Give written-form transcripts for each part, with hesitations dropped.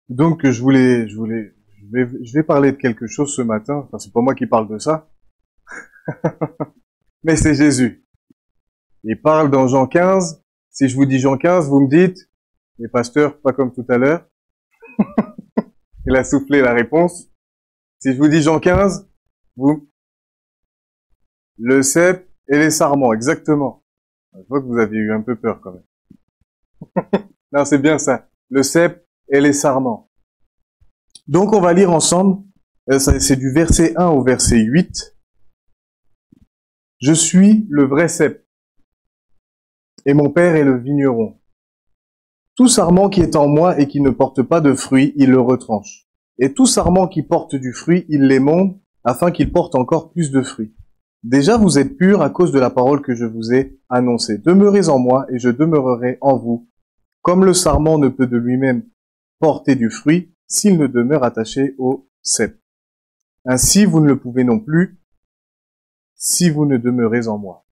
Donc je vais parler de quelque chose ce matin. Enfin, c'est pas moi qui parle de ça, mais c'est Jésus. Il parle dans Jean 15. Si je vous dis Jean 15, vous me dites, les pasteurs, pas comme tout à l'heure. Il a soufflé la réponse. Si je vous dis Jean 15, vous, le cep et les sarments, exactement. Je vois que vous avez eu un peu peur quand même. Non, c'est bien ça. Le cep et les sarments. Donc on va lire ensemble. C'est du verset 1 au verset 8. Je suis le vrai cep, et mon père est le vigneron. Tout sarment qui est en moi et qui ne porte pas de fruit, il le retranche. Et tout sarment qui porte du fruit, il l'émonde, afin qu'il porte encore plus de fruits. Déjà vous êtes purs à cause de la parole que je vous ai annoncée. Demeurez en moi, et je demeurerai en vous. Comme le sarment ne peut de lui-même porter du fruit, s'il ne demeure attaché au cep. Ainsi vous ne le pouvez non plus, si vous ne demeurez en moi.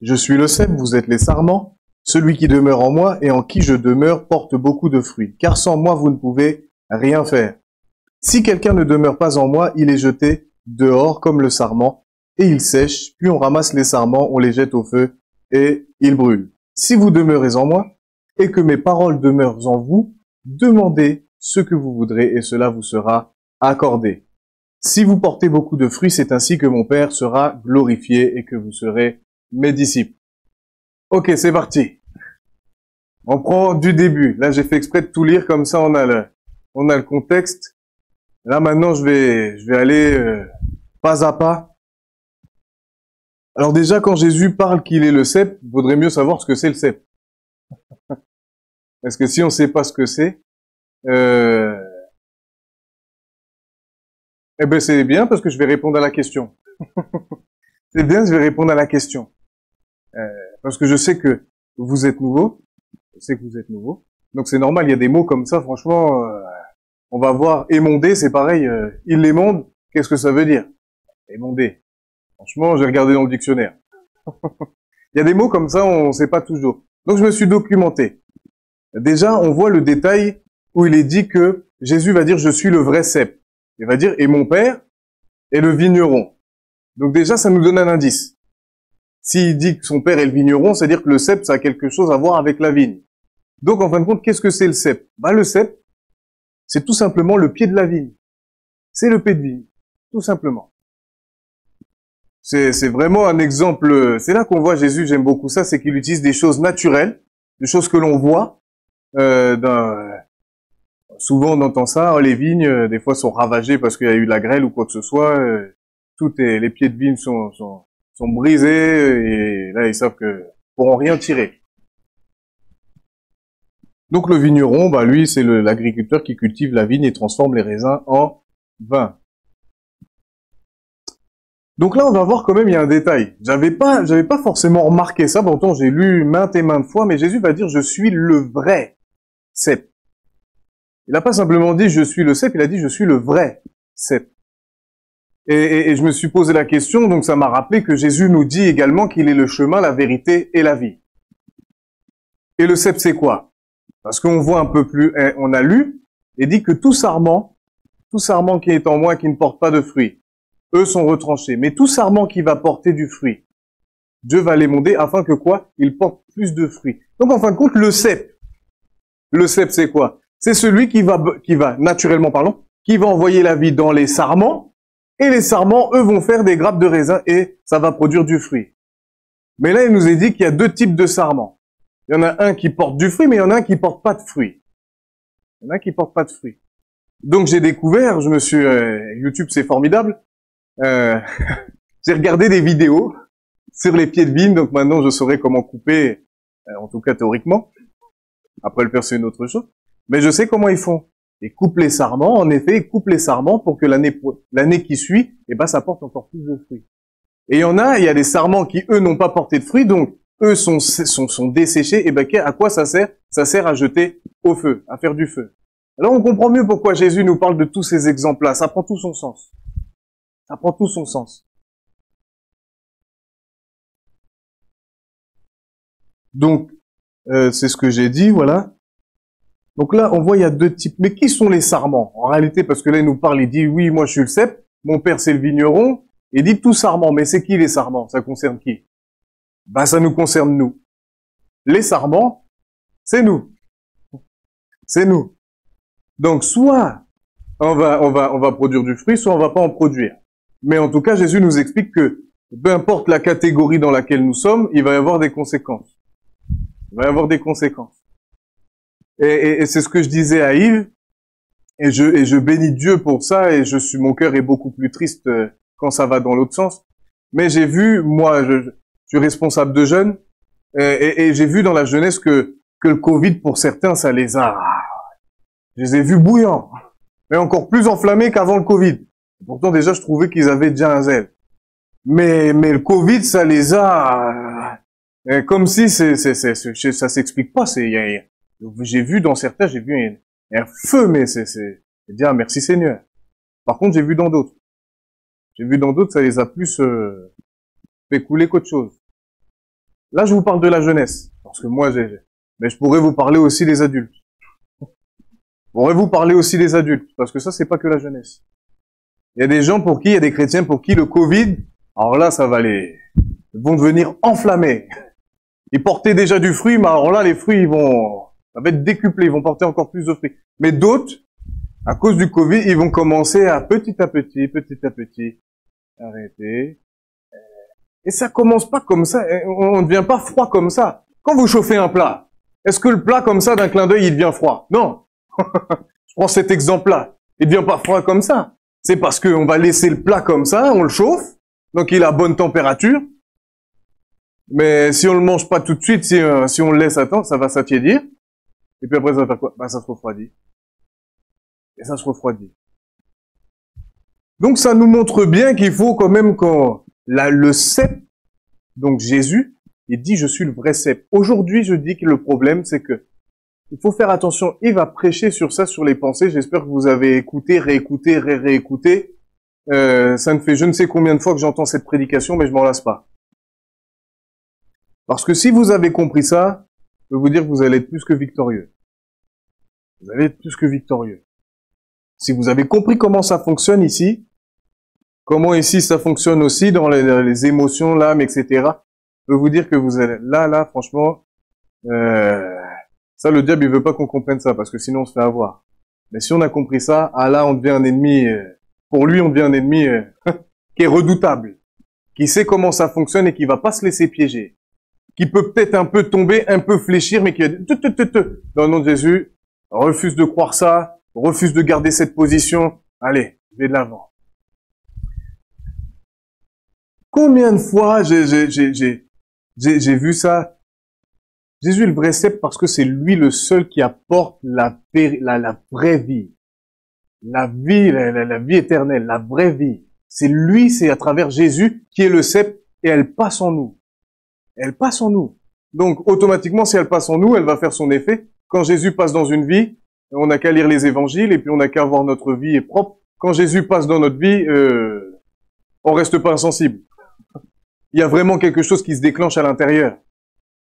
Je suis le cep, vous êtes les sarments. Celui qui demeure en moi et en qui je demeure porte beaucoup de fruits, car sans moi vous ne pouvez rien faire. Si quelqu'un ne demeure pas en moi, il est jeté dehors comme le sarment, et il sèche, puis on ramasse les sarments, on les jette au feu, et ils brûlent. Si vous demeurez en moi, et que mes paroles demeurent en vous, demandez ce que vous voudrez, et cela vous sera accordé. Si vous portez beaucoup de fruits, c'est ainsi que mon Père sera glorifié, et que vous serez mes disciples. Ok, c'est parti. On prend du début. Là, j'ai fait exprès de tout lire comme ça, on a le contexte. Là, maintenant, je vais aller pas à pas. Alors déjà, quand Jésus parle qu'il est le cep, il vaudrait mieux savoir ce que c'est le cep. Parce que si on ne sait pas ce que c'est, euh, eh ben c'est bien parce que je vais répondre à la question. C'est bien, je vais répondre à la question. Euh, Parce que je sais que vous êtes nouveau. Je sais que vous êtes nouveau. Donc c'est normal, il y a des mots comme ça, franchement, on va voir émonder, c'est pareil, il l'émonde, qu'est-ce que ça veut dire? Émonder. Franchement, j'ai regardé dans le dictionnaire. Il y a des mots comme ça, on ne sait pas toujours. Donc je me suis documenté. Déjà, on voit le détail où il est dit que Jésus va dire je suis le vrai cep. Il va dire et mon père est le vigneron. Donc déjà, ça nous donne un indice. S'il dit que son père est le vigneron, c'est-à-dire que le cep, ça a quelque chose à voir avec la vigne. Donc en fin de compte, qu'est-ce que c'est le cep? Bah, le cep, c'est tout simplement le pied de la vigne. C'est le pied de vigne, tout simplement. C'est vraiment un exemple. C'est là qu'on voit Jésus. J'aime beaucoup ça, c'est qu'il utilise des choses naturelles, des choses que l'on voit. Souvent on entend ça. Oh, les vignes, des fois, sont ravagées parce qu'il y a eu la grêle ou quoi que ce soit. Les pieds de vigne sont brisés et là ils savent que pourront rien tirer. Donc le vigneron, bah lui, c'est l'agriculteur qui cultive la vigne et transforme les raisins en vin. Donc là, on va voir quand même, il y a un détail. J'avais pas forcément remarqué ça, pourtant j'ai lu maintes et maintes fois, mais Jésus va dire, je suis le vrai cep. Il n'a pas simplement dit, je suis le cep, il a dit, je suis le vrai cep. Et je me suis posé la question, donc ça m'a rappelé que Jésus nous dit également qu'il est le chemin, la vérité et la vie. Et le cep, c'est quoi? Parce qu'on voit un peu plus, on a lu, et dit que tout sarment qui est en moi, qui ne porte pas de fruits, eux sont retranchés. Mais tout sarment qui va porter du fruit, Dieu va l'émonder afin que quoi? Il porte plus de fruits. Donc en fin de compte, le cep c'est quoi? C'est celui qui va, naturellement parlant, qui va envoyer la vie dans les sarments, et les sarments, eux, vont faire des grappes de raisin et ça va produire du fruit. Mais là, il nous est dit qu'il y a deux types de sarments. Il y en a un qui porte du fruit, mais il y en a un qui porte pas de fruit. Il y en a un qui porte pas de fruit. Donc j'ai découvert, YouTube c'est formidable, euh, j'ai regardé des vidéos sur les pieds de vigne, donc maintenant je saurais comment couper, en tout cas théoriquement. Après le faire c'est une autre chose. Mais je sais comment ils font. Ils coupent les sarments, en effet, ils coupent les sarments pour que l'année qui suit, eh ben, ça porte encore plus de fruits. Et il y a des sarments qui, eux, n'ont pas porté de fruits, donc eux sont desséchés, et ben, à quoi ça sert? Ça sert à jeter au feu, à faire du feu. Alors on comprend mieux pourquoi Jésus nous parle de tous ces exemples-là. Ça prend tout son sens. Ça prend tout son sens. Donc, c'est ce que j'ai dit, voilà. Donc là, on voit, il y a deux types. Mais qui sont les sarments? En réalité, parce que là, il nous parle, il dit, oui, moi, je suis le cep, mon père, c'est le vigneron, il dit tout sarment. Mais c'est qui les sarments? Ça concerne qui? Ben, ça nous concerne nous. Les sarments, c'est nous. C'est nous. Donc, soit on va produire du fruit, soit on va pas en produire. Mais en tout cas, Jésus nous explique que peu importe la catégorie dans laquelle nous sommes, il va y avoir des conséquences. Il va y avoir des conséquences. Et c'est ce que je disais à Yves, et je bénis Dieu pour ça, et mon cœur est beaucoup plus triste quand ça va dans l'autre sens. Mais j'ai vu, moi, je suis responsable de jeunes, et j'ai vu dans la jeunesse que le Covid, pour certains, ça les a, je les ai vus bouillants, mais encore plus enflammés qu'avant le Covid. Pourtant, déjà, je trouvais qu'ils avaient déjà un zèle. Mais le Covid, ça les a, comme si ça s'explique pas, j'ai vu dans certains, j'ai vu un feu, mais c'est dire merci Seigneur. Par contre, j'ai vu dans d'autres, ça les a plus fait couler qu'autre chose. Là, je vous parle de la jeunesse, parce que moi, mais je pourrais vous parler aussi des adultes. Parce que ça, c'est pas que la jeunesse. Il y a des gens il y a des chrétiens pour qui le Covid, alors là, ils vont devenir enflammés. Ils portaient déjà du fruit, mais alors là, les fruits, ça va être décuplé, ils vont porter encore plus de fruits. Mais d'autres, à cause du Covid, ils vont commencer à petit à petit, arrêter. Et ça commence pas comme ça, on ne devient pas froid comme ça. Quand vous chauffez un plat, est-ce que le plat comme ça, d'un clin d'œil, il devient froid? Non. Je prends cet exemple-là. Il devient pas froid comme ça. C'est parce qu'on va laisser le plat comme ça, on le chauffe, donc il a bonne température. Mais si on le mange pas tout de suite, si on le laisse attendre, ça va s'attiédir. Et puis après, ça va faire quoi? Ça se refroidit. Et ça se refroidit. Donc ça nous montre bien qu'il faut quand même le cep, donc Jésus, il dit je suis le vrai cep. Aujourd'hui, je dis que le problème, c'est que il faut faire attention. Il va prêcher sur ça, sur les pensées. J'espère que vous avez écouté, réécouté, réécouté. Ça me fait je ne sais combien de fois que j'entends cette prédication, mais je m'en lasse pas. Parce que si vous avez compris ça, je peux vous dire que vous allez être plus que victorieux. Vous allez être plus que victorieux. Si vous avez compris comment ça fonctionne ici, comment ici ça fonctionne aussi dans les émotions, l'âme, etc., je peux vous dire que vous allez, là, franchement, ça, le diable, il veut pas qu'on comprenne ça, parce que sinon on se fait avoir. Mais si on a compris ça, là, on devient un ennemi, pour lui, on devient un ennemi qui est redoutable, qui sait comment ça fonctionne et qui va pas se laisser piéger, qui peut peut-être un peu tomber, un peu fléchir, mais qui va dire, dans le nom de Jésus, refuse de croire ça, refuse de garder cette position, allez, je vais de l'avant. Combien de fois j'ai vu ça? Jésus est le vrai cep parce que c'est lui le seul qui apporte la vraie vie. La vie éternelle, la vraie vie. C'est lui, c'est à travers Jésus qui est le cep et elle passe en nous. Elle passe en nous. Donc, automatiquement, si elle passe en nous, elle va faire son effet. Quand Jésus passe dans une vie, on n'a qu'à lire les évangiles et puis on n'a qu'à voir notre vie est propre. Quand Jésus passe dans notre vie, on reste pas insensible. Il y a vraiment quelque chose qui se déclenche à l'intérieur.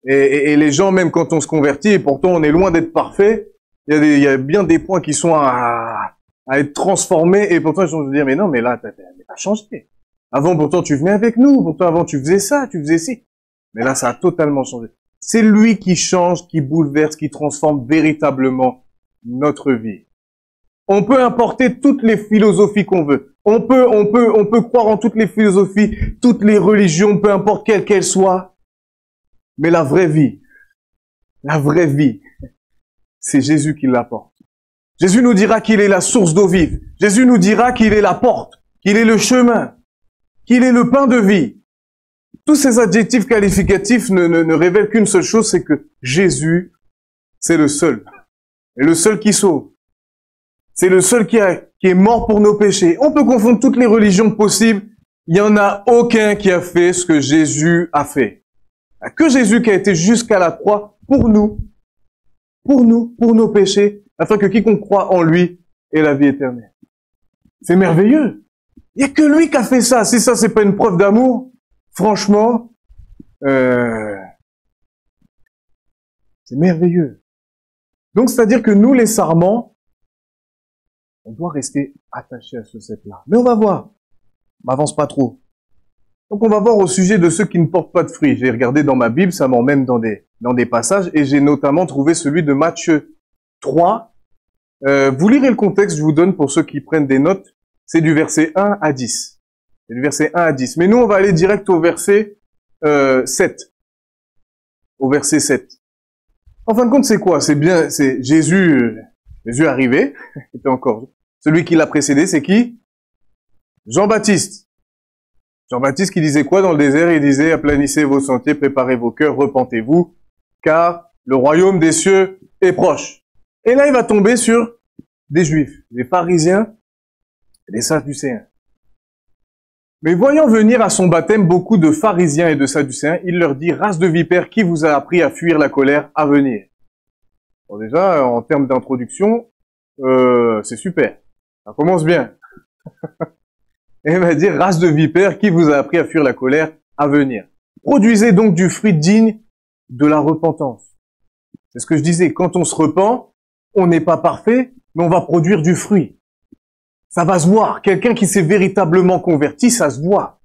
Et les gens, même quand on se convertit, et pourtant on est loin d'être parfait, il y a bien des points qui sont à être transformés, et pourtant ils vont se dire, mais non, mais là, t'as changé. Avant, pourtant, tu venais avec nous, pourtant avant, tu faisais ça, tu faisais ci. Mais là, ça a totalement changé. C'est lui qui change, qui bouleverse, qui transforme véritablement notre vie. On peut importer toutes les philosophies qu'on veut. On peut croire en toutes les philosophies, toutes les religions, peu importe quelles qu'elles soient. Mais la vraie vie, c'est Jésus qui l'apporte. Jésus nous dira qu'il est la source d'eau vive. Jésus nous dira qu'il est la porte, qu'il est le chemin, qu'il est le pain de vie. Tous ces adjectifs qualificatifs ne révèlent qu'une seule chose, c'est que Jésus, c'est le seul. Et le seul qui sauve. C'est le seul qui est mort pour nos péchés. On peut confondre toutes les religions possibles. Il n'y en a aucun qui a fait ce que Jésus a fait. Que Jésus qui a été jusqu'à la croix pour nous, pour nos péchés, afin que quiconque croit en lui ait la vie éternelle. C'est merveilleux. Il n'y a que lui qui a fait ça. Si ça, c'est pas une preuve d'amour, franchement, c'est merveilleux. Donc, c'est-à-dire que nous, les sarments, on doit rester attachés à ce cep-là. Mais on va voir. On m'avance pas trop. Donc, on va voir au sujet de ceux qui ne portent pas de fruits. J'ai regardé dans ma Bible, ça m'emmène dans des passages, et j'ai notamment trouvé celui de Matthieu 3. Vous lirez le contexte, je vous donne pour ceux qui prennent des notes. C'est du verset 1 à 10. C'est du verset 1 à 10. Mais nous, on va aller direct au verset 7. Au verset 7. En fin de compte, c'est quoi? C'est Jésus arrivé. C'était encore celui qui l'a précédé, c'est qui? Jean-Baptiste. Jean-Baptiste qui disait quoi dans le désert? Il disait, aplanissez vos sentiers, préparez vos cœurs, repentez-vous, car le royaume des cieux est proche. Et là, il va tomber sur des Juifs, des pharisiens et des sadducéens. Mais voyant venir à son baptême beaucoup de pharisiens et de sadducéens, il leur dit, race de vipères, qui vous a appris à fuir la colère à venir? Bon, déjà, en termes d'introduction, c'est super. Ça commence bien. Et il va dire, race de vipères, qui vous a appris à fuir la colère à venir? Produisez donc du fruit digne de la repentance. C'est ce que je disais, quand on se repent, on n'est pas parfait, mais on va produire du fruit. Ça va se voir. Quelqu'un qui s'est véritablement converti, ça se voit.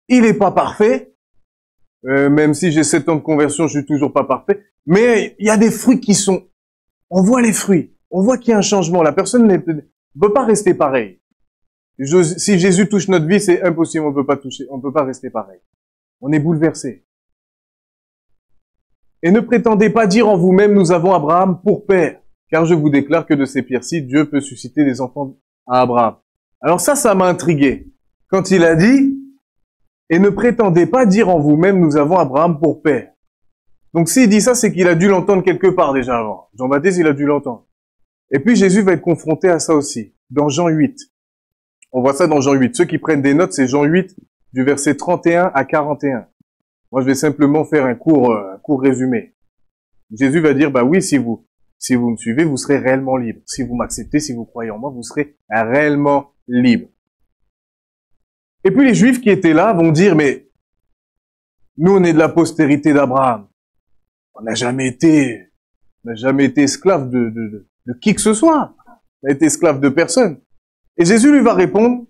Il n'est pas parfait, même si j'ai 7 ans de conversion, je suis toujours pas parfait, mais il y a des fruits qui sont... On voit les fruits, on voit qu'il y a un changement. La personne ne peut pas rester pareille. Si Jésus touche notre vie, c'est impossible, on peut pas rester pareil. On est bouleversé. Et ne prétendez pas dire en vous-même, nous avons Abraham pour père, car je vous déclare que de ces pierres-ci, Dieu peut susciter des enfants à Abraham. Alors ça m'a intrigué. Quand il a dit, et ne prétendez pas dire en vous-même, nous avons Abraham pour père. Donc s'il dit ça, c'est qu'il a dû l'entendre quelque part déjà avant. Jean-Baptiste, il a dû l'entendre. Et puis Jésus va être confronté à ça aussi, dans Jean 8. On voit ça dans Jean 8. Ceux qui prennent des notes, c'est Jean 8, du verset 31 à 41. Moi, je vais simplement faire un court résumé. Jésus va dire, bah oui, si vous me suivez, vous serez réellement libre. Si vous m'acceptez, si vous croyez en moi, vous serez réellement libre. Et puis les Juifs qui étaient là vont dire, mais nous, on est de la postérité d'Abraham. On n'a jamais été esclave de qui que ce soit. On n'a été esclave de personne. Et Jésus lui va répondre,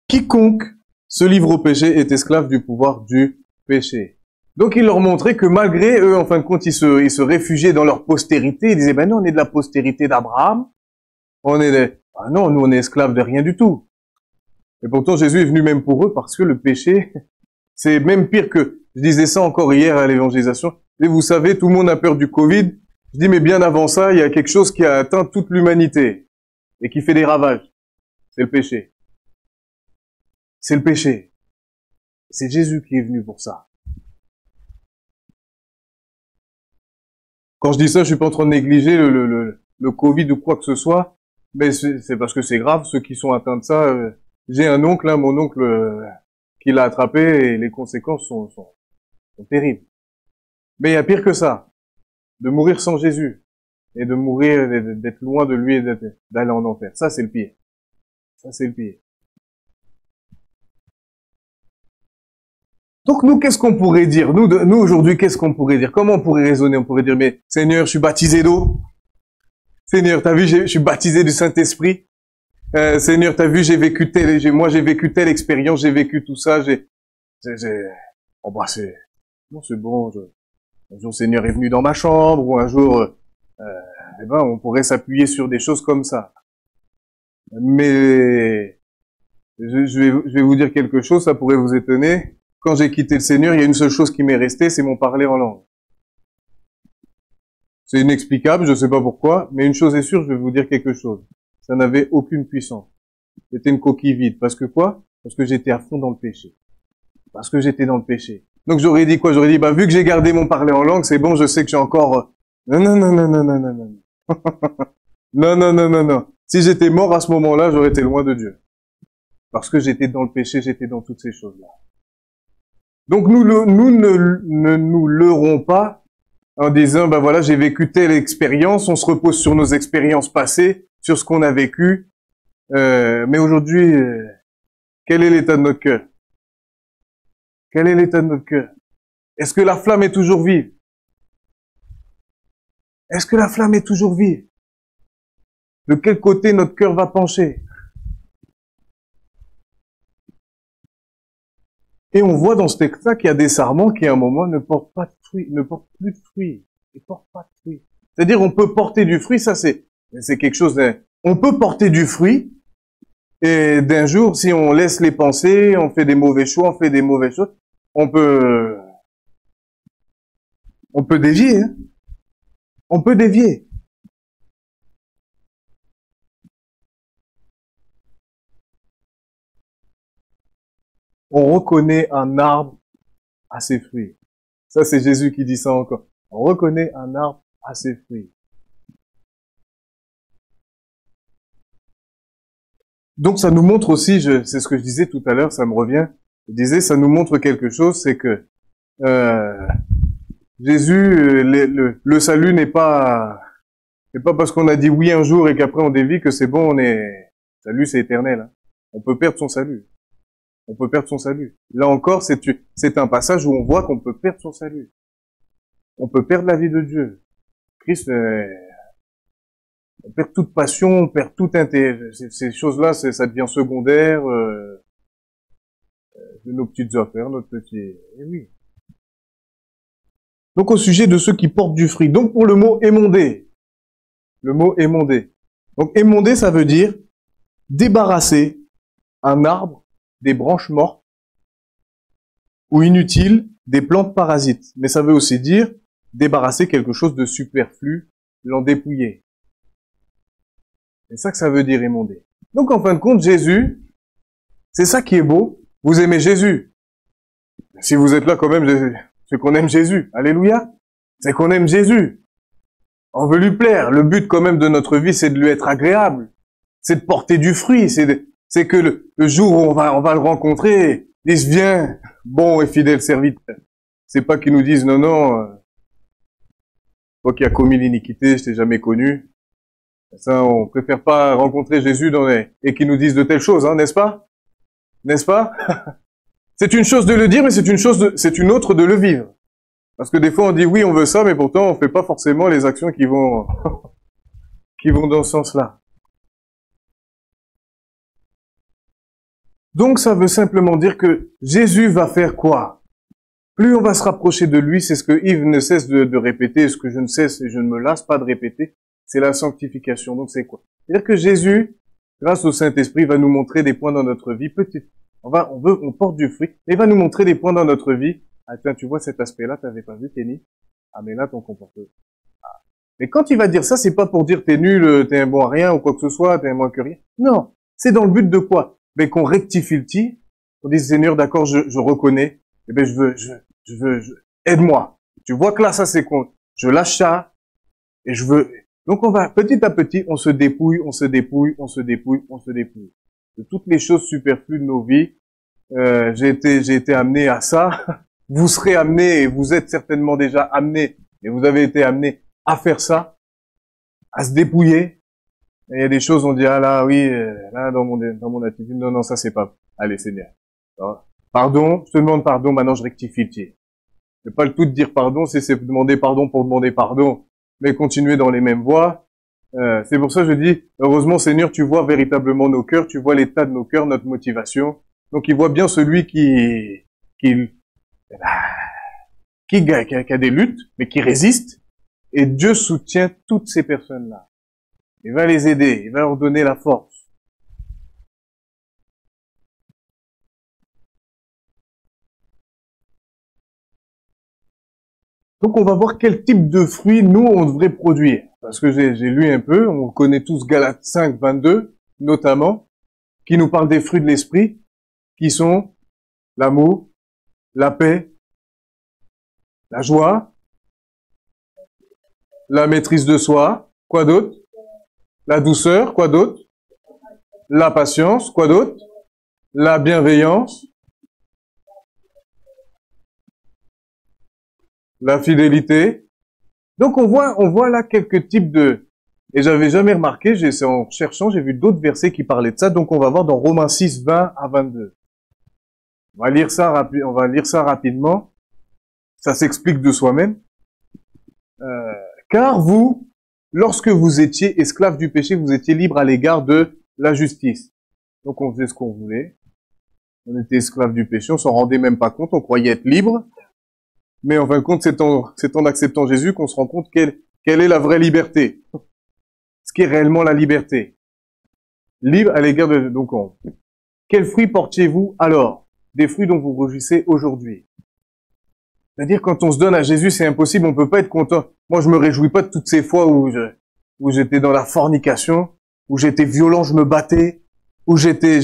quiconque se livre au péché est esclave du pouvoir du péché. Donc il leur montrait que malgré eux, en fin de compte, ils se réfugiaient dans leur postérité. Ils disaient, ben non, on est de la postérité d'Abraham. Ah non, nous on est esclaves de rien du tout. Et pourtant Jésus est venu même pour eux parce que le péché, c'est même pire que, je disais ça encore hier à l'évangélisation. Et vous savez, tout le monde a peur du Covid. Je dis, mais bien avant ça, il y a quelque chose qui a atteint toute l'humanité et qui fait des ravages. C'est le péché. C'est le péché. C'est Jésus qui est venu pour ça. Quand je dis ça, je suis pas en train de négliger le Covid ou quoi que ce soit, mais c'est parce que c'est grave. Ceux qui sont atteints de ça, j'ai un oncle, mon oncle, qui l'a attrapé et les conséquences sont terribles. Mais il y a pire que ça, de mourir sans Jésus et de mourir, d'être loin de lui et d'aller en enfer. Ça, c'est le pire. Ça, c'est le pire. Donc nous, qu'est-ce qu'on pourrait dire? Nous aujourd'hui, qu'est-ce qu'on pourrait dire? Comment on pourrait raisonner? On pourrait dire, mais Seigneur, je suis baptisé d'eau. Seigneur, t'as vu, je suis baptisé du Saint-Esprit. Seigneur, t'as vu, j'ai vécu telle expérience, j'ai vécu tout ça. Oh bah c'est bon. Un jour, Seigneur est venu dans ma chambre, ou un jour, on pourrait s'appuyer sur des choses comme ça. Mais je vais vous dire quelque chose, ça pourrait vous étonner. Quand j'ai quitté le Seigneur, il y a une seule chose qui m'est restée, c'est mon parler en langue. C'est inexplicable, je ne sais pas pourquoi, mais une chose est sûre, je vais vous dire quelque chose. Ça n'avait aucune puissance. C'était une coquille vide. Parce que quoi? Parce que j'étais à fond dans le péché. Parce que j'étais dans le péché. Donc j'aurais dit quoi? J'aurais dit, vu que j'ai gardé mon parler en langue, c'est bon, je sais que j'ai encore... Non. Non. Si j'étais mort à ce moment-là, j'aurais été loin de Dieu. Parce que j'étais dans le péché, j'étais dans toutes ces choses-là. Donc nous ne nous leurrons pas en disant, voilà, j'ai vécu telle expérience, on se repose sur nos expériences passées, sur ce qu'on a vécu. Mais aujourd'hui, quel est l'état de notre cœur? Quel est l'état de notre cœur? Est-ce que la flamme est toujours vive? Est-ce que la flamme est toujours vive? De quel côté notre cœur va pencher? Et on voit dans ce texte-là qu'il y a des sarments qui, à un moment, ne portent pas de fruits, ne portent plus de fruits. Ils portent pas de fruits. C'est-à-dire, on peut porter du fruit, ça c'est quelque chose on peut porter du fruit, et d'un jour, si on laisse les pensées, on fait des mauvais choix, on fait des mauvaises choses, on peut dévier, hein. On peut dévier. On reconnaît un arbre à ses fruits. Ça, c'est Jésus qui dit ça encore. On reconnaît un arbre à ses fruits. Donc, ça nous montre aussi, c'est ce que je disais tout à l'heure, ça me revient. Je disais, ça nous montre quelque chose, c'est que Jésus, le salut n'est pas parce qu'on a dit oui un jour et qu'après on dévie que c'est bon, salut, c'est éternel. Hein. On peut perdre son salut. On peut perdre son salut. Là encore, c'est un passage où on voit qu'on peut perdre son salut. On peut perdre la vie de Dieu. Christ, on perd toute passion, on perd tout intérêt. Ces choses-là, ça devient secondaire de nos petites affaires, notre petit. Eh oui. Donc au sujet de ceux qui portent du fruit. Donc pour le mot émondé. Le mot émondé. Donc émondé, ça veut dire débarrasser un arbre des branches mortes ou inutiles des plantes parasites. Mais ça veut aussi dire débarrasser quelque chose de superflu, l'en dépouiller. C'est ça que ça veut dire émondé. Donc en fin de compte, Jésus, c'est ça qui est beau. Vous aimez Jésus. Si vous êtes là quand même, c'est qu'on aime Jésus. Alléluia. C'est qu'on aime Jésus. On veut lui plaire. Le but quand même de notre vie, c'est de lui être agréable. C'est de porter du fruit. C'est que le jour où on va le rencontrer, il se vient, bon et fidèle serviteur. C'est pas qu'il nous dise non, toi qui as commis l'iniquité, je t'ai jamais connu. Ça, on préfère pas rencontrer Jésus et qu'il nous dise de telles choses, hein, n'est-ce pas? N'est-ce pas? C'est une chose de le dire, mais c'est une autre de le vivre. Parce que des fois on dit oui, on veut ça, mais pourtant on fait pas forcément les actions qui vont dans ce sens-là. Donc ça veut simplement dire que Jésus va faire quoi? Plus on va se rapprocher de lui, c'est ce que Yves ne cesse de répéter, ce que je ne cesse et je ne me lasse pas de répéter, c'est la sanctification. Donc c'est quoi? C'est-à-dire que Jésus, grâce au Saint-Esprit, va nous montrer des points dans notre vie, on porte du fruit, mais il va nous montrer des points dans notre vie. Ah tiens, tu vois cet aspect-là, t'avais pas vu, t'es nul. Ah mais là, ton comportement. Ah. Mais quand il va dire ça, c'est pas pour dire t'es nul, t'es un bon à rien ou quoi que ce soit, t'es un moins que rien. Non, c'est dans le but de quoi? Ben qu'on rectifie le tir, qu'on dise Seigneur, d'accord, je reconnais, eh ben je veux, aide-moi. Tu vois que là, ça c'est con. Je lâche ça et je veux. Donc on va petit à petit, on se dépouille de toutes les choses superflues de nos vies. J'ai été amené à ça. Vous serez amené et vous êtes certainement déjà amené et vous avez été amené à faire ça, à se dépouiller. Et il y a des choses, on dit, ah là, oui, là, dans mon attitude, non, ça c'est pas, allez, Seigneur. Pardon, je te demande pardon, maintenant je rectifie le tir. C'est pas le tout de dire pardon, c'est demander pardon pour demander pardon, mais continuer dans les mêmes voies. C'est pour ça que je dis, heureusement, Seigneur, tu vois véritablement nos cœurs, tu vois l'état de nos cœurs, notre motivation. Donc il voit bien celui qui a des luttes, mais qui résiste. Et Dieu soutient toutes ces personnes-là. Il va les aider, il va leur donner la force. Donc on va voir quel type de fruits nous on devrait produire. Parce que j'ai lu un peu, on connaît tous Galates 5, 22, notamment, qui nous parle des fruits de l'esprit, qui sont l'amour, la paix, la joie, la maîtrise de soi, quoi d'autre? La douceur, quoi d'autre? La patience, quoi d'autre? La bienveillance, la fidélité. Donc on voit là quelques types de... Et j'avais jamais remarqué, c'est en cherchant, j'ai vu d'autres versets qui parlaient de ça. Donc on va voir dans Romains 6, 20 à 22. On va lire ça rapidement. Ça s'explique de soi-même. Car vous, lorsque vous étiez esclaves du péché, vous étiez libres à l'égard de la justice. Donc on faisait ce qu'on voulait. On était esclaves du péché, on s'en rendait même pas compte, on croyait être libre. Mais en fin de compte, c'est en acceptant Jésus qu'on se rend compte quelle est la vraie liberté. Ce qui est réellement la liberté. Libre à l'égard de... Donc, quels fruits portiez-vous alors? Des fruits dont vous rougissez aujourd'hui. C'est-à-dire, quand on se donne à Jésus, c'est impossible, on peut pas être content. Moi, je me réjouis pas de toutes ces fois où j'étais dans la fornication, où j'étais violent, je me battais, où j'étais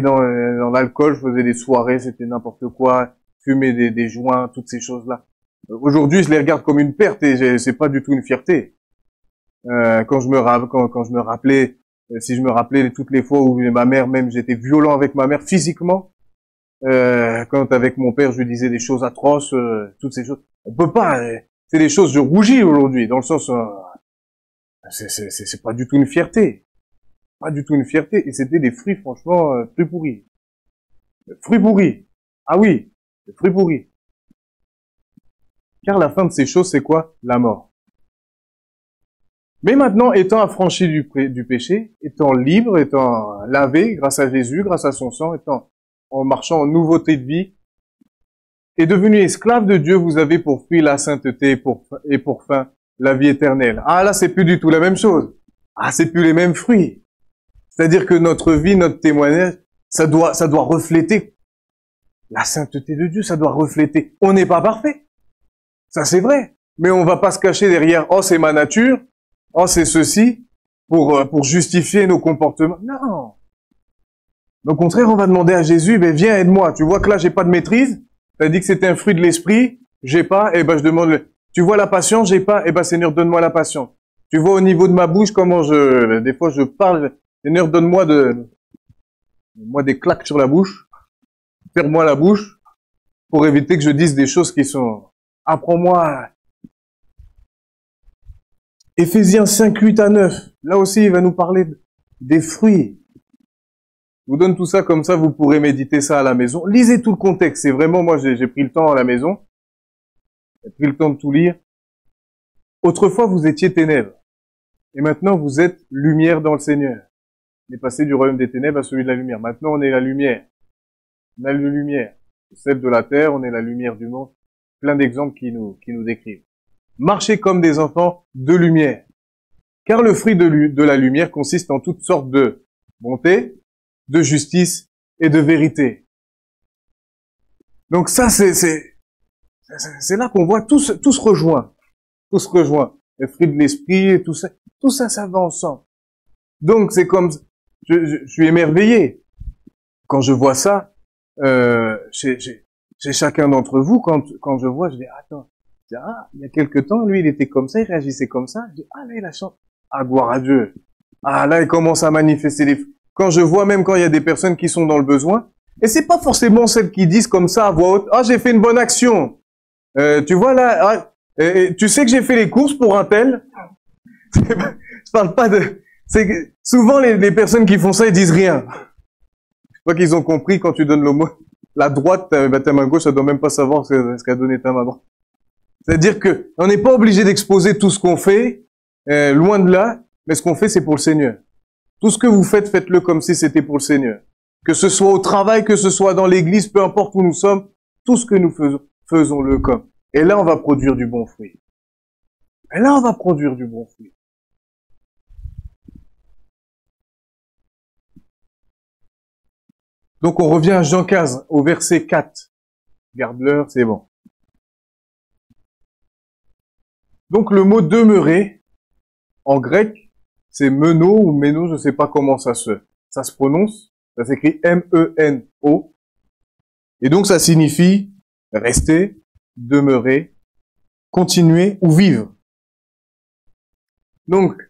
dans l'alcool, je faisais des soirées, c'était n'importe quoi, fumer des joints, toutes ces choses-là. Aujourd'hui, je les regarde comme une perte et c'est pas du tout une fierté. Quand je me rappelais, si je me rappelais toutes les fois où ma mère, même j'étais violent avec ma mère physiquement, quand avec mon père je lui disais des choses atroces, toutes ces choses, on peut pas. C'est des choses, je rougis aujourd'hui, dans le sens, c'est pas du tout une fierté. Pas du tout une fierté. Et c'était des fruits, franchement, fruits pourris. Fruits pourris. Ah oui, des fruits pourris. Car la fin de ces choses, c'est quoi? La mort. Mais maintenant, étant affranchi du péché, étant libre, étant lavé grâce à Jésus, grâce à son sang, en marchant en nouveauté de vie, et devenu esclave de Dieu, vous avez pour fruit la sainteté et pour fin la vie éternelle. Ah là, c'est plus du tout la même chose. Ah, c'est plus les mêmes fruits. C'est-à-dire que notre vie, notre témoignage, ça doit refléter la sainteté de Dieu, ça doit refléter. On n'est pas parfait. Ça, c'est vrai. Mais on va pas se cacher derrière, oh, c'est ma nature, oh, c'est ceci, pour justifier nos comportements. Non. Au contraire, on va demander à Jésus, ben, viens, aide-moi. Tu vois que là, j'ai pas de maîtrise. T'as dit que c'était un fruit de l'esprit. J'ai pas, eh ben, je demande tu vois la patience, j'ai pas, eh ben, Seigneur, donne-moi la patience. Tu vois au niveau de ma bouche, comment des fois, je parle, Seigneur, donne-moi des claques sur la bouche. Ferme-moi la bouche pour éviter que je dise des choses qui sont... Apprends-moi. Éphésiens 5, 8 à 9. Là aussi, il va nous parler des fruits. Je vous donne tout ça comme ça, vous pourrez méditer ça à la maison. Lisez tout le contexte. C'est vraiment, moi, j'ai pris le temps à la maison. J'ai pris le temps de tout lire. Autrefois, vous étiez ténèbres. Et maintenant, vous êtes lumière dans le Seigneur. On est passé du royaume des ténèbres à celui de la lumière. Maintenant, on est la lumière. On a la lumière. Celle de la terre, on est la lumière du monde. Plein d'exemples qui nous décrivent. Marchez comme des enfants de lumière. Car le fruit de la lumière consiste en toutes sortes de bonté, de justice et de vérité. Donc ça, c'est là qu'on voit tout se rejoint. Tout se rejoint. Les fruits de l'esprit et tout ça, ça va ensemble. Donc c'est comme, je suis émerveillé quand je vois ça chez chacun d'entre vous. Quand je vois, je dis attends, ah, il y a quelque temps, lui, il était comme ça, il réagissait comme ça. Je dis ah là, il a changé. Ah, gloire à Dieu. Ah là, il commence à manifester les fruits. Quand je vois même quand il y a des personnes qui sont dans le besoin, et c'est pas forcément celles qui disent comme ça à voix haute, ah, j'ai fait une bonne action. Tu vois là, tu sais que j'ai fait les courses pour un tel. Je parle pas de, c'est que souvent les personnes qui font ça, ils disent rien. Je crois qu'ils ont compris quand tu donnes le mot, la droite, ta main gauche, ça doit même pas savoir ce qu'a donné ta main droite. C'est-à-dire que on n'est pas obligé d'exposer tout ce qu'on fait, loin de là, mais ce qu'on fait, c'est pour le Seigneur. Tout ce que vous faites, faites-le comme si c'était pour le Seigneur. Que ce soit au travail, que ce soit dans l'église, peu importe où nous sommes, tout ce que nous faisons, faisons-le comme. Et là, on va produire du bon fruit. Et là, on va produire du bon fruit. Donc, on revient à Jean 15, au verset 4. Garde l'heure, c'est bon. Donc, le mot demeurer, en grec, c'est meno ou meno, je ne sais pas comment ça se prononce. Ça s'écrit M-E-N-O. Et donc, ça signifie rester, demeurer, continuer ou vivre. Donc,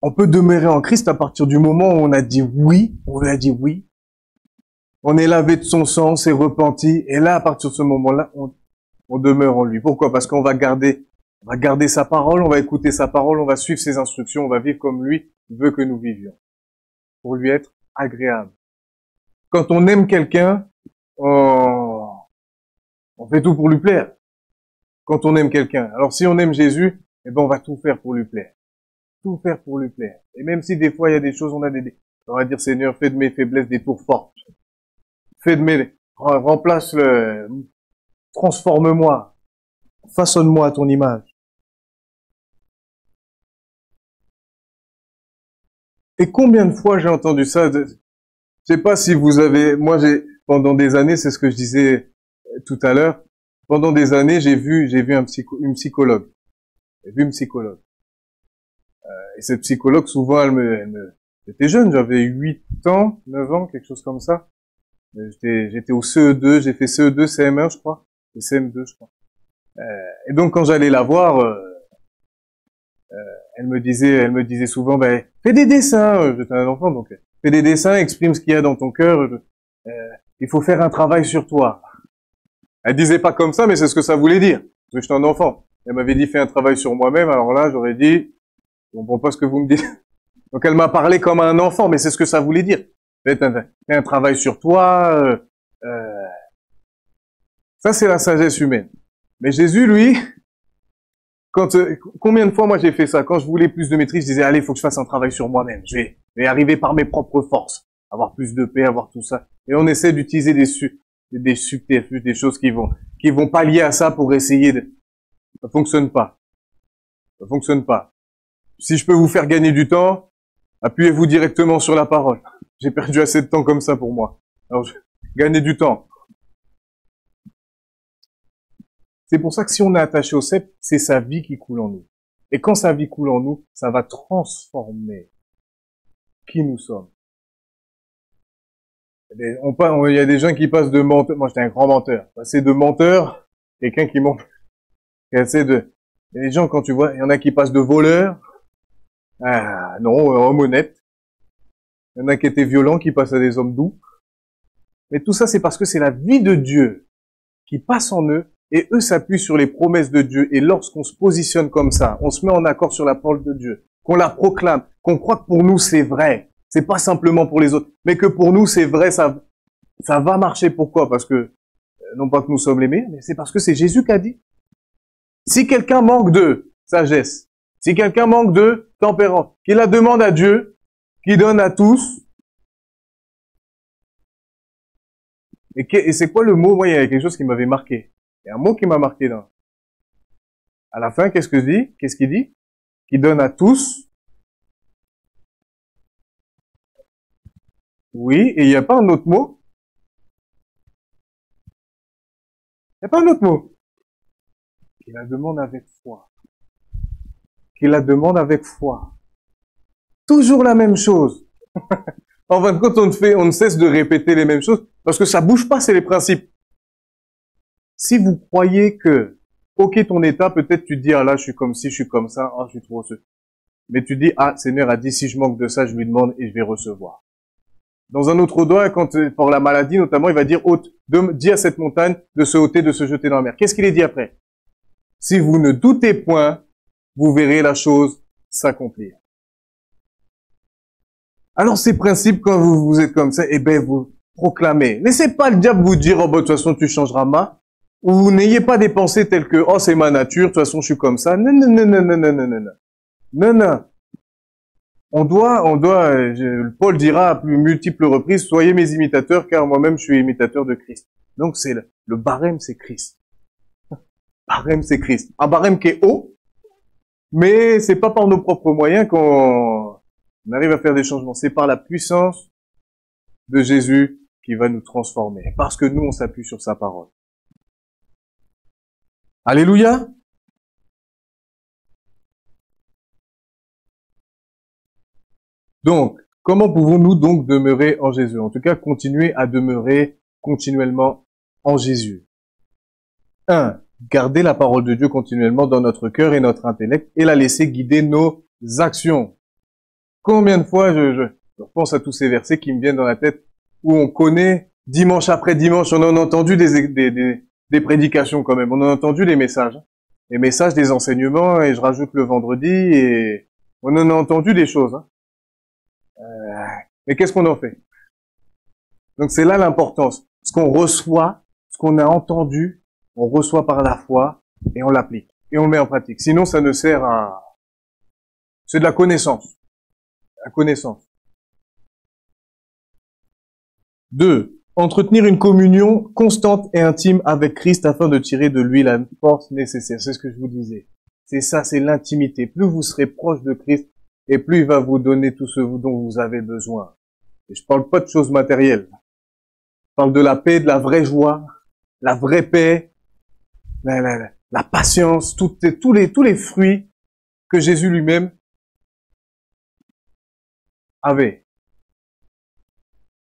on peut demeurer en Christ à partir du moment où on a dit oui, on est lavé de son sang, on s'est repenti, et là, à partir de ce moment-là, on demeure en lui. Pourquoi? Parce qu'on va garder sa parole, on va écouter sa parole, on va suivre ses instructions, on va vivre comme lui veut que nous vivions. Pour lui être agréable. Quand on aime quelqu'un, on fait tout pour lui plaire. Quand on aime quelqu'un. Alors si on aime Jésus, eh ben, on va tout faire pour lui plaire. Tout faire pour lui plaire. Et même si des fois, il y a des choses, on va dire, Seigneur, fais de mes faiblesses des tours fortes. Transforme-moi. Façonne-moi à ton image. Et combien de fois j'ai entendu ça? Je sais pas si vous avez, pendant des années, c'est ce que je disais tout à l'heure, pendant des années, j'ai vu une psychologue. J'ai vu une psychologue. Et cette psychologue, souvent, j'étais jeune, j'avais 8 ans, 9 ans, quelque chose comme ça. J'étais au CE2, j'ai fait CE2, CM1, je crois. Et CM2, je crois. Et donc, quand j'allais la voir, elle me disait souvent, ben, fais des dessins. J'étais un enfant, donc, fais des dessins, exprime ce qu'il y a dans ton cœur. Il faut faire un travail sur toi. Elle disait pas comme ça, mais c'est ce que ça voulait dire. Parce que j'étais un enfant. Elle m'avait dit, fais un travail sur moi-même. Alors là, j'aurais dit, je comprends pas ce que vous me dites. Donc elle m'a parlé comme un enfant, mais c'est ce que ça voulait dire. Fais un travail sur toi. Ça, c'est la sagesse humaine. Mais Jésus, lui, combien de fois moi j'ai fait ça? Quand je voulais plus de maîtrise, je disais, allez, il faut que je fasse un travail sur moi-même. Je vais arriver par mes propres forces, avoir plus de paix, avoir tout ça. Et on essaie d'utiliser des subterfuges, des choses qui vont pallier à ça pour essayer ça fonctionne pas. Ça fonctionne pas. Si je peux vous faire gagner du temps, appuyez-vous directement sur la parole. J'ai perdu assez de temps comme ça pour moi. Alors, gagner du temps. C'est pour ça que si on est attaché au cep, c'est sa vie qui coule en nous. Et quand sa vie coule en nous, ça va transformer qui nous sommes. Il y a des gens qui passent de menteur. Moi, j'étais un grand menteur. Passer de menteur, quelqu'un qui ment. Il y a des gens, quand tu vois, il y en a qui passent de voleur. Ah, non, homme honnête. Il y en a qui étaient violents, qui passent à des hommes doux. Mais tout ça, c'est parce que c'est la vie de Dieu qui passe en eux, et eux s'appuient sur les promesses de Dieu. Et lorsqu'on se positionne comme ça, on se met en accord sur la parole de Dieu, qu'on la proclame, qu'on croit que pour nous c'est vrai, c'est pas simplement pour les autres, mais que pour nous c'est vrai, ça va marcher. Pourquoi? Parce que, non pas que nous sommes les meilleurs, mais c'est parce que c'est Jésus qui a dit. Si quelqu'un manque de sagesse, si quelqu'un manque de tempérance, qu'il la demande à Dieu, qui donne à tous. Et c'est quoi le mot? Moi, il y a quelque chose qui m'avait marqué. Il y a un mot qui m'a marqué là. À la fin, qu'est-ce qu'il dit? Qui donne à tous. Oui, et il n'y a pas un autre mot? Il n'y a pas un autre mot? Qui la demande avec foi. Qui la demande avec foi. Toujours la même chose. En fin de compte, on ne cesse de répéter les mêmes choses parce que ça bouge pas, c'est les principes. Si vous croyez que, ok, ton état, peut-être tu te dis, ah là, je suis comme ci, je suis comme ça, ah, je suis trop ce. Mais tu dis, ah, Seigneur a dit, si je manque de ça, je lui demande et je vais recevoir. Dans un autre doigt, pour la maladie notamment, il va dire, dis à cette montagne de se ôter, de se jeter dans la mer. Qu'est-ce qu'il est dit après? Si vous ne doutez point, vous verrez la chose s'accomplir. Alors ces principes, quand vous êtes comme ça, eh ben vous proclamez. Laissez pas le diable vous dire, oh ben de toute façon tu changeras ma. Ou n'ayez pas des pensées telles que, oh c'est ma nature, de toute façon je suis comme ça. Non, non, non, non, non, non, non, non, non. Non, non. Paul dira à multiples reprises, soyez mes imitateurs, car moi-même je suis imitateur de Christ. Donc c'est le barème, c'est Christ. Barème, c'est Christ. Un barème qui est haut, mais c'est pas par nos propres moyens qu'on arrive à faire des changements. C'est par la puissance de Jésus qui va nous transformer. Parce que nous, on s'appuie sur sa parole. Alléluia. Donc, comment pouvons-nous donc demeurer en Jésus? En tout cas, continuer à demeurer continuellement en Jésus. 1. Garder la parole de Dieu continuellement dans notre cœur et notre intellect et la laisser guider nos actions. Combien de fois je pense à tous ces versets qui me viennent dans la tête où on connaît dimanche après dimanche, on en a entendu des prédications quand même, on en a entendu les messages, des enseignements, et je rajoute le vendredi, et on en a entendu des choses. Mais qu'est-ce qu'on en fait? Donc c'est là l'importance. Ce qu'on reçoit, ce qu'on a entendu, on reçoit par la foi et on l'applique. et on le met en pratique. Sinon, ça ne sert à... C'est de la connaissance. La connaissance. 2. Entretenir une communion constante et intime avec Christ afin de tirer de lui la force nécessaire. C'est ce que je vous disais. C'est ça, c'est l'intimité. Plus vous serez proche de Christ, et plus il va vous donner tout ce dont vous avez besoin. Et je parle pas de choses matérielles. Je parle de la paix, de la vraie joie, la vraie paix, la patience, tous les fruits que Jésus lui-même avait.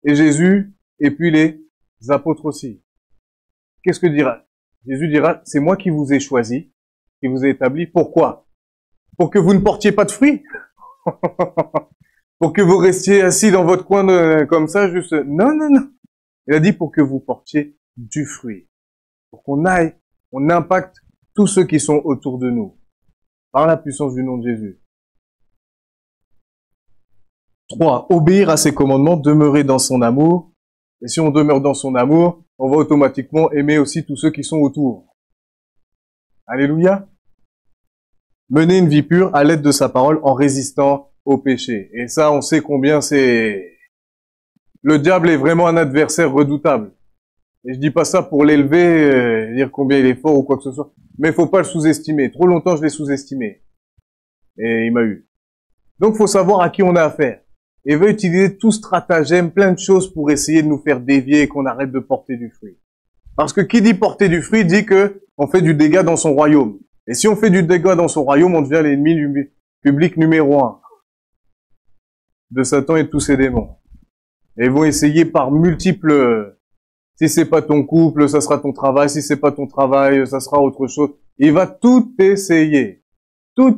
Et Jésus, et puis les apôtres aussi. Qu'est-ce que dira? Jésus dira, c'est moi qui vous ai choisi, qui vous ai établi. Pourquoi? Pour que vous ne portiez pas de fruits? Pour que vous restiez assis dans votre coin comme ça, juste... Non, non, non. Il a dit pour que vous portiez du fruit. Pour qu'on aille, on impacte tous ceux qui sont autour de nous. Par la puissance du nom de Jésus. 3. Obéir à ses commandements, demeurer dans son amour. Et si on demeure dans son amour, on va automatiquement aimer aussi tous ceux qui sont autour. Alléluia. Mener une vie pure à l'aide de sa parole en résistant au péché. Et ça, on sait combien c'est... Le diable est vraiment un adversaire redoutable. Et je dis pas ça pour l'élever, dire combien il est fort ou quoi que ce soit. Mais il faut pas le sous-estimer. Trop longtemps, je l'ai sous-estimé. Et il m'a eu. Donc, faut savoir à qui on a affaire. Et veut utiliser tout stratagème, plein de choses pour essayer de nous faire dévier et qu'on arrête de porter du fruit. Parce que qui dit porter du fruit dit que on fait du dégât dans son royaume. Et si on fait du dégât dans son royaume, on devient l'ennemi public numéro 1 de Satan et de tous ses démons. Et ils vont essayer par multiples... Si c'est pas ton couple, ça sera ton travail. Si c'est pas ton travail, ça sera autre chose. Il va tout essayer. Tout.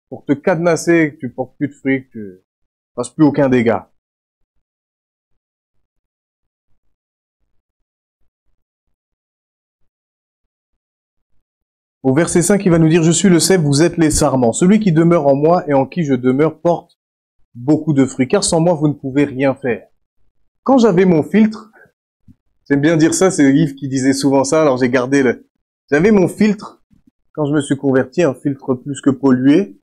Pour te cadenasser, que tu portes plus de fruits, que tu fasses plus aucun dégât. Au verset 5, il va nous dire, je suis le cep, vous êtes les sarments. Celui qui demeure en moi et en qui je demeure porte beaucoup de fruits, car sans moi, vous ne pouvez rien faire. Quand j'avais mon filtre, j'aime bien dire ça, c'est Yves qui disait souvent ça, alors j'ai gardé j'avais mon filtre, quand je me suis converti, un filtre plus que pollué.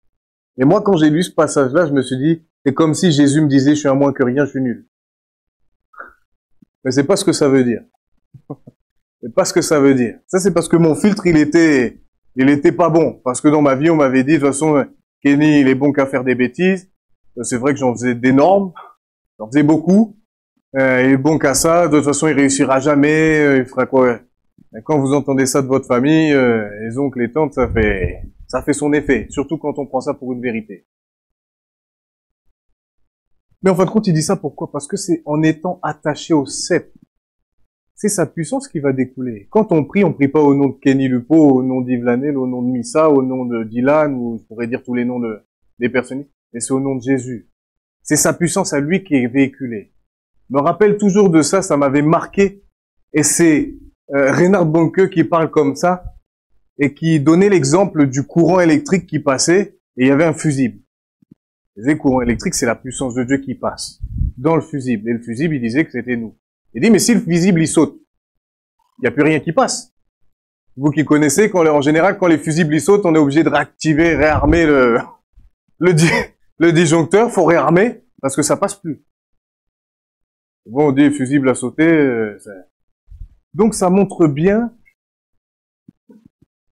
Et moi, quand j'ai lu ce passage-là, je me suis dit, c'est comme si Jésus me disait, je suis un moins que rien, je suis nul. Mais c'est pas ce que ça veut dire. C'est pas ce que ça veut dire. Ça, c'est parce que mon filtre, il était pas bon. Parce que dans ma vie, on m'avait dit, de toute façon, Kenny, il est bon qu'à faire des bêtises. C'est vrai que j'en faisais d'énormes. J'en faisais beaucoup. Il est bon qu'à ça. De toute façon, il réussira jamais. Il fera quoi? Et quand vous entendez ça de votre famille, les oncles, les tantes, ça fait son effet. Surtout quand on prend ça pour une vérité. Mais en fin de compte, il dit ça pourquoi? Parce que c'est en étant attaché au cep. C'est sa puissance qui va découler. Quand on prie pas au nom de Kenny Lupo, au nom d'Yves Lanel, au nom de Missa, au nom de Dylan, ou je pourrais dire tous les noms des personnes, mais c'est au nom de Jésus. C'est sa puissance à lui qui est véhiculée. Je me rappelle toujours de ça, ça m'avait marqué. Et c'est Reinhard Bonnke qui parle comme ça, et qui donnait l'exemple du courant électrique qui passait, et il y avait un fusible. Le courant électrique, c'est la puissance de Dieu qui passe dans le fusible. Et le fusible, il disait que c'était nous. Il dit, mais si le fusible, il saute, il n'y a plus rien qui passe. Vous qui connaissez, en général, quand les fusibles, ils sautent, on est obligé de réactiver, réarmer le disjoncteur, faut réarmer, parce que ça passe plus. Bon, on dit, fusible a sauté, donc ça montre bien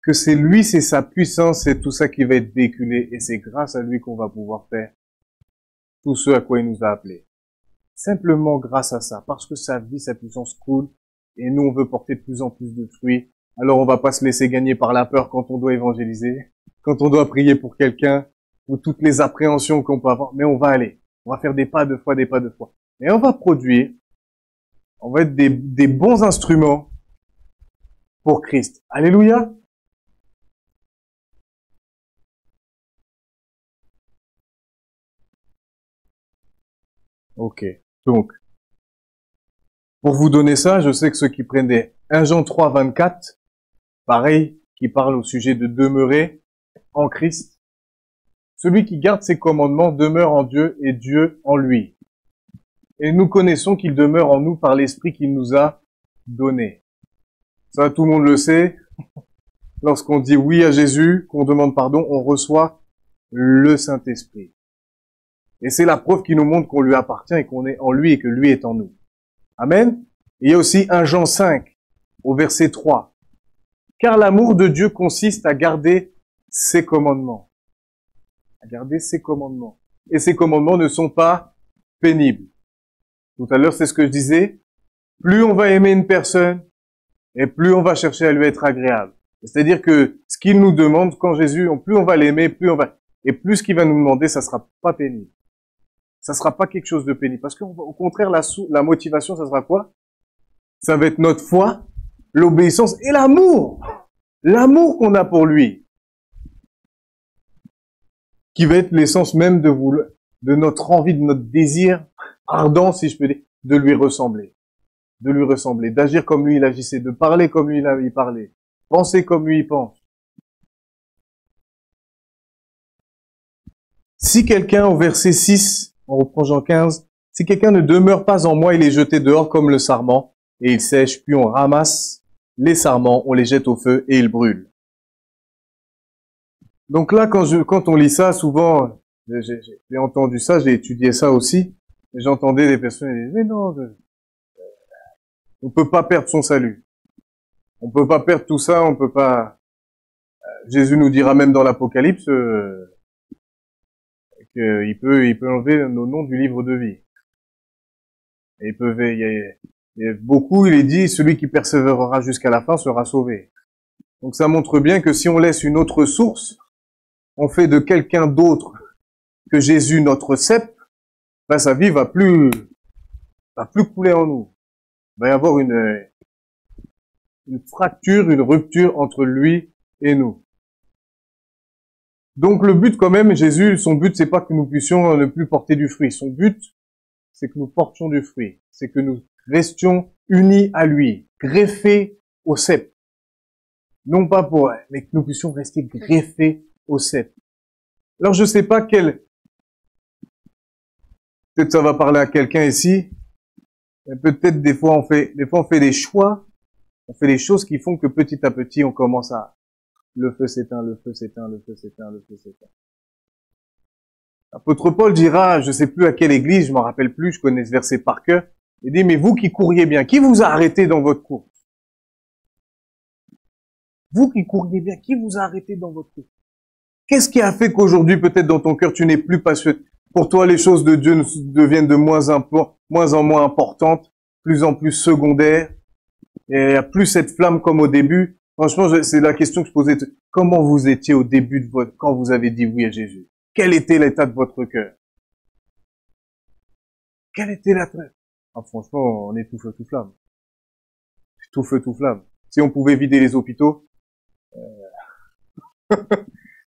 que c'est lui, c'est sa puissance, c'est tout ça qui va être véhiculé, et c'est grâce à lui qu'on va pouvoir faire tout ce à quoi il nous a appelés. Simplement grâce à ça, parce que sa vie, sa puissance coule, et nous on veut porter de plus en plus de fruits. Alors on va pas se laisser gagner par la peur quand on doit évangéliser, quand on doit prier pour quelqu'un, ou toutes les appréhensions qu'on peut avoir, mais on va aller. On va faire des pas de foi, Et on va produire, on va être des bons instruments pour Christ. Alléluia! Ok. Donc, pour vous donner ça, je sais que ceux qui prenaient 1 Jean 3, 24, pareil, qui parle au sujet de demeurer en Christ. Celui qui garde ses commandements demeure en Dieu et Dieu en lui. Et nous connaissons qu'il demeure en nous par l'Esprit qu'il nous a donné. Ça, tout le monde le sait. Lorsqu'on dit oui à Jésus, qu'on demande pardon, on reçoit le Saint-Esprit. Et c'est la preuve qui nous montre qu'on lui appartient et qu'on est en lui et que lui est en nous. Amen. Et il y a aussi 1 Jean 5, au verset 3. Car l'amour de Dieu consiste à garder ses commandements. À garder ses commandements. Et ces commandements ne sont pas pénibles. Tout à l'heure, c'est ce que je disais. Plus on va aimer une personne, et plus on va chercher à lui être agréable. C'est-à-dire que ce qu'il nous demande, quand Jésus, plus on va l'aimer, et plus ce qu'il va nous demander, ça sera pas pénible. Ça sera pas quelque chose de pénible. Parce qu'au contraire, la motivation, ça sera quoi? Ça va être notre foi, l'obéissance et l'amour. L'amour qu'on a pour lui. Qui va être l'essence même de notre envie, de notre désir ardent, si je peux dire, de lui ressembler. De lui ressembler, d'agir comme lui il agissait, de parler comme lui il parlait, penser comme lui il pense. Si quelqu'un, au verset 6, on reprend Jean 15, si quelqu'un ne demeure pas en moi, il est jeté dehors comme le sarment, et il sèche, puis on ramasse les sarments, on les jette au feu et ils brûlent. Donc là, quand on lit ça, souvent, j'ai entendu ça, j'ai étudié ça aussi, et j'entendais des personnes qui disaient, mais non, on peut pas perdre son salut. On peut pas perdre tout ça, on peut pas. Jésus nous dira même dans l'Apocalypse qu'il peut enlever nos noms du livre de vie. Et il y a beaucoup, il est dit, celui qui persévérera jusqu'à la fin sera sauvé. Donc ça montre bien que si on laisse une autre source, on fait de quelqu'un d'autre que Jésus notre cep, ben sa vie va plus couler en nous. Il va y avoir une fracture, une rupture entre lui et nous. Donc le but quand même, Jésus, son but c'est pas que nous puissions ne plus porter du fruit. Son but, c'est que nous portions du fruit. C'est que nous restions unis à lui, greffés au cep. Non pas mais que nous puissions rester greffés au cep. Alors je sais pas peut-être ça va parler à quelqu'un ici. Peut-être des fois on fait des choix, on fait des choses qui font que petit à petit on commence à le feu s'éteint, le feu s'éteint, le feu s'éteint, le feu s'éteint. L'apôtre Paul dira, je sais plus à quelle église, je m'en rappelle plus, je connais ce verset par cœur, il dit, mais vous qui couriez bien, qui vous a arrêté dans votre course? Vous qui couriez bien, qui vous a arrêté dans votre course? Qu'est-ce qui a fait qu'aujourd'hui, peut-être dans ton cœur, tu n'es plus passionné? Pour toi, les choses de Dieu deviennent de moins en moins importantes, plus en plus secondaires, et il n'y a plus cette flamme comme au début. Franchement, c'est la question que je posais. Comment vous étiez au début quand vous avez dit oui à Jésus? Quel était l'état de votre cœur? Quel était la traite? Ah, franchement, on est tout feu, tout flamme. Tout feu, tout flamme. Si on pouvait vider les hôpitaux,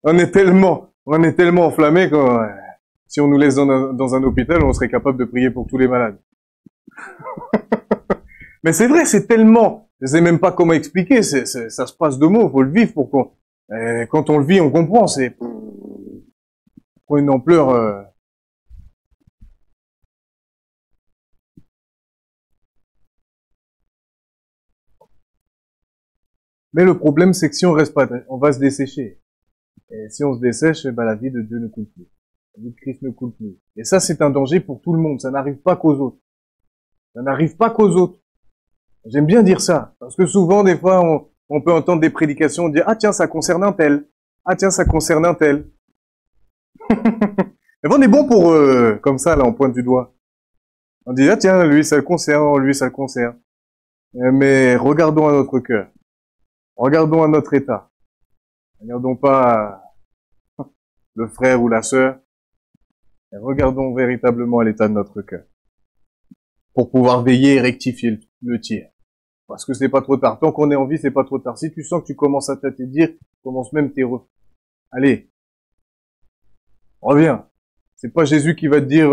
on est tellement enflammé que si on nous laisse dans un hôpital, on serait capable de prier pour tous les malades. Mais c'est vrai, c'est tellement, je sais même pas comment expliquer, ça se passe de mots, faut le vivre pour quand on le vit, on comprend, c'est pour une ampleur. Mais le problème, c'est que si on reste pas, on va se dessécher. Et si on se dessèche, ben la vie de Dieu ne coule plus. La vie de Christ ne coule plus. Et ça, c'est un danger pour tout le monde. Ça n'arrive pas qu'aux autres. Ça n'arrive pas qu'aux autres. J'aime bien dire ça. Parce que souvent, des fois, on peut entendre des prédications, dire, ah tiens, ça concerne un tel. Ah tiens, ça concerne un tel. Mais on est bon pour, comme ça, là, on pointe du doigt. On dit, ah tiens, lui, ça le concerne, lui, ça le concerne. Mais regardons à notre cœur. Regardons à notre état. Regardons pas le frère ou la sœur. Regardons véritablement à l'état de notre cœur. Pour pouvoir veiller et rectifier le tir. Parce que c'est pas trop tard. Tant qu'on est en vie, c'est pas trop tard. Si tu sens que tu commences à t'attirer, tu commences même allez. Reviens. C'est pas Jésus qui va te dire,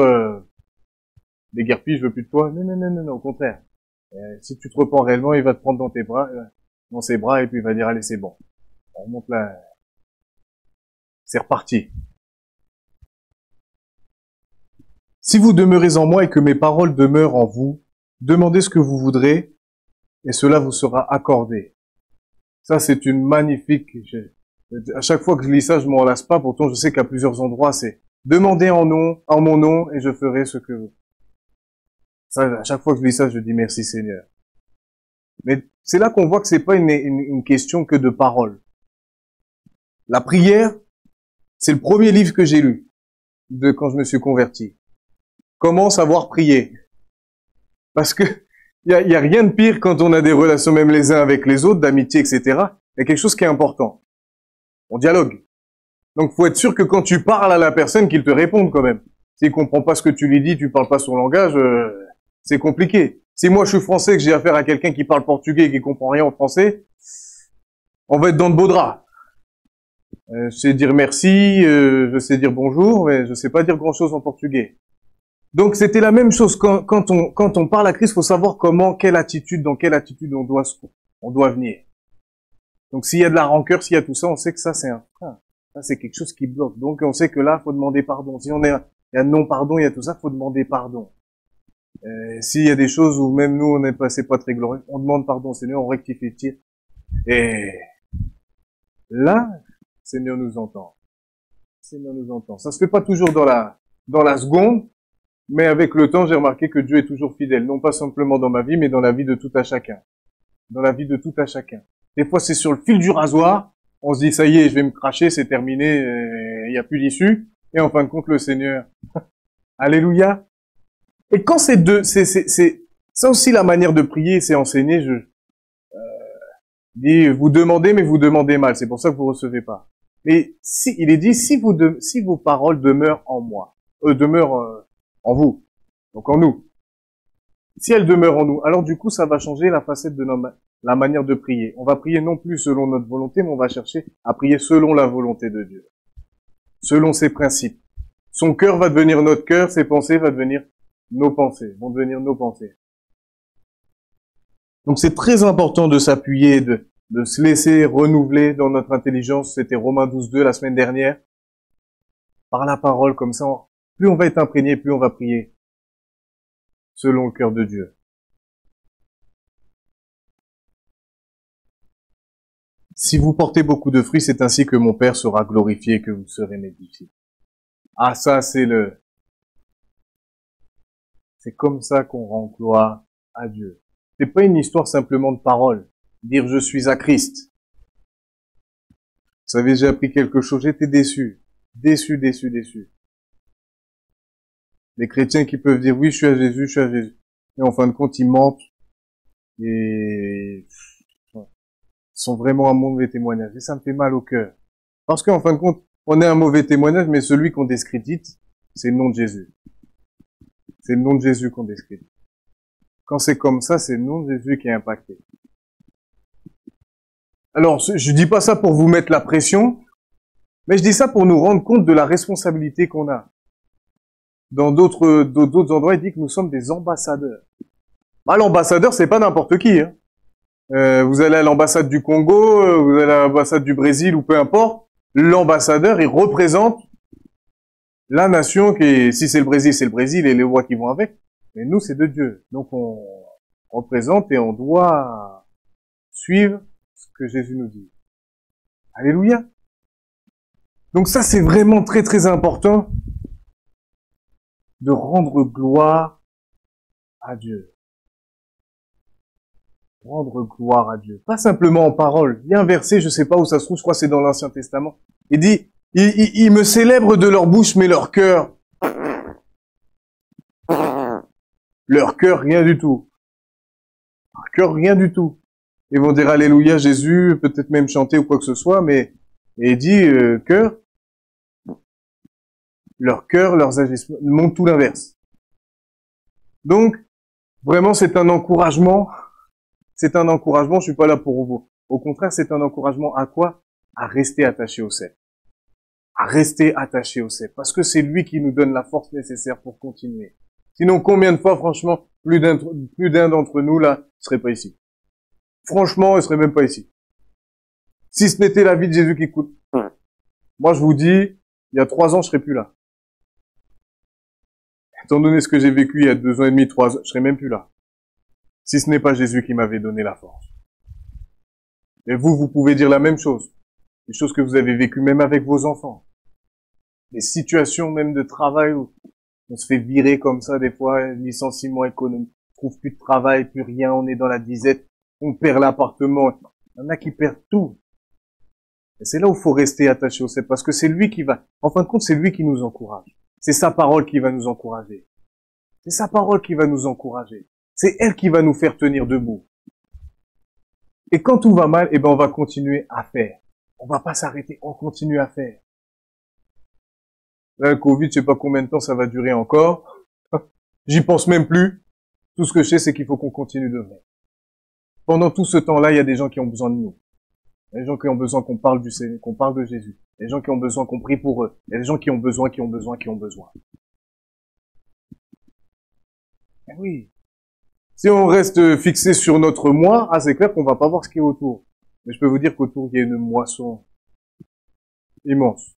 déguerpis, je veux plus de toi. Non, non, non, non, non, au contraire. Si tu te repens réellement, il va te prendre dans ses bras, et puis il va dire, allez, c'est bon. On remonte là. C'est reparti. Si vous demeurez en moi et que mes paroles demeurent en vous, demandez ce que vous voudrez, et cela vous sera accordé. Ça, c'est une magnifique... À chaque fois que je lis ça, je m'en lasse pas. Pourtant, je sais qu'à plusieurs endroits, c'est demandez en mon nom, et je ferai ce que vous. Ça, à chaque fois que je lis ça, je dis merci Seigneur. Mais c'est là qu'on voit que c'est pas une question que de paroles. La prière, c'est le premier livre que j'ai lu de quand je me suis converti. Comment savoir prier? Parce que y a rien de pire quand on a des relations même les uns avec les autres, d'amitié, etc. Il y a quelque chose qui est important. On dialogue. Donc, faut être sûr que quand tu parles à la personne, qu'il te réponde quand même. S'il comprend pas ce que tu lui dis, tu parles pas son langage, c'est compliqué. Si moi je suis français, que j'ai affaire à quelqu'un qui parle portugais et qui comprend rien en français, on va être dans de beaux draps. Je sais dire merci, je sais dire bonjour, mais je sais pas dire grand-chose en portugais. Donc c'était la même chose quand on parle à Christ, faut savoir dans quelle attitude on doit venir. Donc s'il y a de la rancœur, s'il y a tout ça, on sait que ça c'est un frein. Ça c'est quelque chose qui bloque. Donc on sait que là, faut demander pardon. Si il y a non pardon, il y a tout ça, faut demander pardon. S'il y a des choses où même nous on est passé pas très glorieux, on demande pardon, Seigneur, on rectifie le tir. Et là, Seigneur nous entend. Seigneur nous entend. Ça se fait pas toujours dans la seconde, mais avec le temps, j'ai remarqué que Dieu est toujours fidèle, non pas simplement dans ma vie, mais dans la vie de tout à chacun. Dans la vie de tout à chacun. Des fois, c'est sur le fil du rasoir, on se dit, ça y est, je vais me cracher, c'est terminé, il n'y a plus d'issue. Et en fin de compte, le Seigneur, alléluia. Et quand c'est ça aussi la manière de prier, c'est enseigner, dit, vous demandez, mais vous demandez mal, c'est pour ça que vous recevez pas. Mais il est dit, si vos paroles demeurent en moi, demeurent en vous, donc en nous. Si elles demeurent en nous, alors du coup, ça va changer la facette de la manière de prier. On va prier non plus selon notre volonté, mais on va chercher à prier selon la volonté de Dieu. Selon ses principes. Son cœur va devenir notre cœur, ses pensées vont devenir nos pensées. Donc c'est très important de s'appuyer, de se laisser renouveler dans notre intelligence. C'était Romains 12.2 la semaine dernière. Par la parole, comme ça, plus on va être imprégné, plus on va prier selon le cœur de Dieu. Si vous portez beaucoup de fruits, c'est ainsi que mon Père sera glorifié et que vous serez mes disciples. Ah, ça, c'est comme ça qu'on rend gloire à Dieu. C'est pas une histoire simplement de parole. Dire je suis à Christ. Vous savez, j'ai appris quelque chose, j'étais déçu. Déçu. Les chrétiens qui peuvent dire oui, je suis à Jésus. Et en fin de compte, ils mentent. Et sont vraiment un mauvais témoignage. Et ça me fait mal au cœur. Parce qu'en fin de compte, on est un mauvais témoignage, mais celui qu'on discrédite, c'est le nom de Jésus. C'est le nom de Jésus qu'on discrédite. Quand c'est comme ça, c'est le nom de Jésus qui est impacté. Alors, je dis pas ça pour vous mettre la pression, mais je dis ça pour nous rendre compte de la responsabilité qu'on a. Dans d'autres endroits, il dit que nous sommes des ambassadeurs. Bah, l'ambassadeur, c'est pas n'importe qui, hein. Vous allez à l'ambassade du Congo, vous allez à l'ambassade du Brésil ou peu importe, l'ambassadeur, il représente la nation si c'est le Brésil et les lois qui vont avec, mais nous c'est de Dieu. Donc on représente et on doit suivre ce que Jésus nous dit. Alléluia. Donc ça c'est vraiment très très important de rendre gloire à Dieu. Rendre gloire à Dieu. Pas simplement en parole. Il y a un verset, je sais pas où ça se trouve, je crois que c'est dans l'Ancien Testament. Il dit, ils me célèbrent de leur bouche, mais leur cœur, rien du tout. Leur cœur, rien du tout. Ils vont dire Alléluia Jésus, peut-être même chanter ou quoi que ce soit, mais, et il dit, leur cœur, leurs agissements, montrent tout l'inverse. Donc, vraiment, c'est un encouragement. C'est un encouragement, je suis pas là pour vous. Au contraire, c'est un encouragement à quoi? À rester attaché au cep. À rester attaché au cep. Parce que c'est lui qui nous donne la force nécessaire pour continuer. Sinon, combien de fois, franchement, plus d'un d'entre nous, là, serait pas ici. Franchement, il serait même pas ici. Si ce n'était la vie de Jésus qui coûte. Moi, je vous dis, il y a 3 ans, je serais plus là. Étant donné ce que j'ai vécu il y a 2 ans et demi, 3 ans, je serais même plus là. Si ce n'est pas Jésus qui m'avait donné la force. Et vous pouvez dire la même chose. Des choses que vous avez vécues même avec vos enfants. Des situations même de travail où on se fait virer comme ça des fois, licenciement économique, on trouve plus de travail, plus rien, on est dans la disette, on perd l'appartement. Il y en a qui perdent tout. Et c'est là où il faut rester attaché au Seigneur, parce que c'est lui qui va, en fin de compte, c'est lui qui nous encourage. C'est sa parole qui va nous encourager. C'est sa parole qui va nous encourager. C'est elle qui va nous faire tenir debout. Et quand tout va mal, eh ben, on va continuer à faire. On va pas s'arrêter, on continue à faire. Là, le Covid, je sais pas combien de temps ça va durer encore. J'y pense même plus. Tout ce que je sais, c'est qu'il faut qu'on continue de faire. Pendant tout ce temps-là, il y a des gens qui ont besoin de nous. Il y a des gens qui ont besoin qu'on parle du Seigneur, qu'on parle de Jésus. Il y a des gens qui ont besoin qu'on prie pour eux. Il y a des gens qui ont besoin. Eh oui. Si on reste fixé sur notre moi, c'est clair qu'on va pas voir ce qui est autour. Mais je peux vous dire qu'autour, il y a une moisson immense.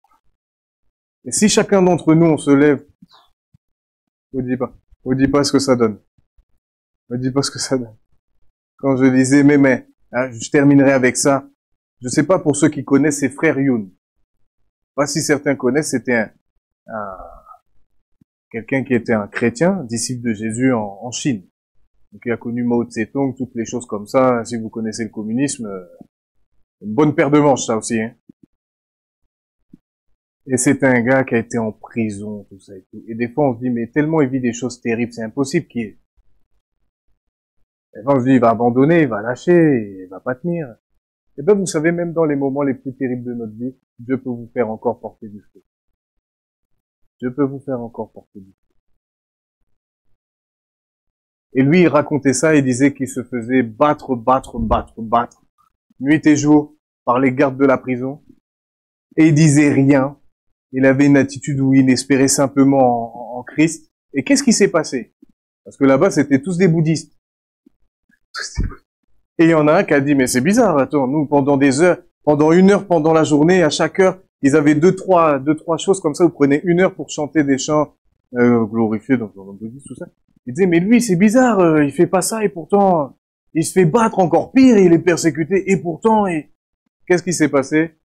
Et si chacun d'entre nous, on se lève, on dit pas ce que ça donne. On dit pas ce que ça donne. Quand je disais, mais, je terminerai avec ça. Je sais pas pour ceux qui connaissent, c'est Frère Yun. Pas si certains connaissent, c'était quelqu'un qui était un chrétien, disciple de Jésus en Chine. Donc il a connu Mao Tse-tung, toutes les choses comme ça. Si vous connaissez le communisme, une bonne paire de manches, ça aussi, hein. Et c'est un gars qui a été en prison, tout ça et tout. Et des fois, on se dit, mais tellement il vit des choses terribles, c'est impossible qu'il... Et quand on se dit, il va abandonner, il va lâcher, il va pas tenir. Et ben, vous savez, même dans les moments les plus terribles de notre vie, Dieu peut vous faire encore porter du fruit. Dieu peut vous faire encore porter du fruit. Et lui, il racontait ça, il disait qu'il se faisait battre, nuit et jour, par les gardes de la prison. Et il disait rien. Il avait une attitude où il espérait simplement en Christ. Et qu'est-ce qui s'est passé? Parce que là-bas, c'était tous des bouddhistes. Et il y en a un qui a dit, mais c'est bizarre, attends, nous, pendant des heures, pendant 1 heure, pendant la journée, à chaque heure, ils avaient deux, trois choses comme ça, vous prenez 1 heure pour chanter des chants, glorifiés dans le bouddhisme, tout ça. Il disait, mais lui, c'est bizarre, il fait pas ça, et pourtant, il se fait battre encore pire, et il est persécuté, et pourtant, qu'est-ce qui s'est passé?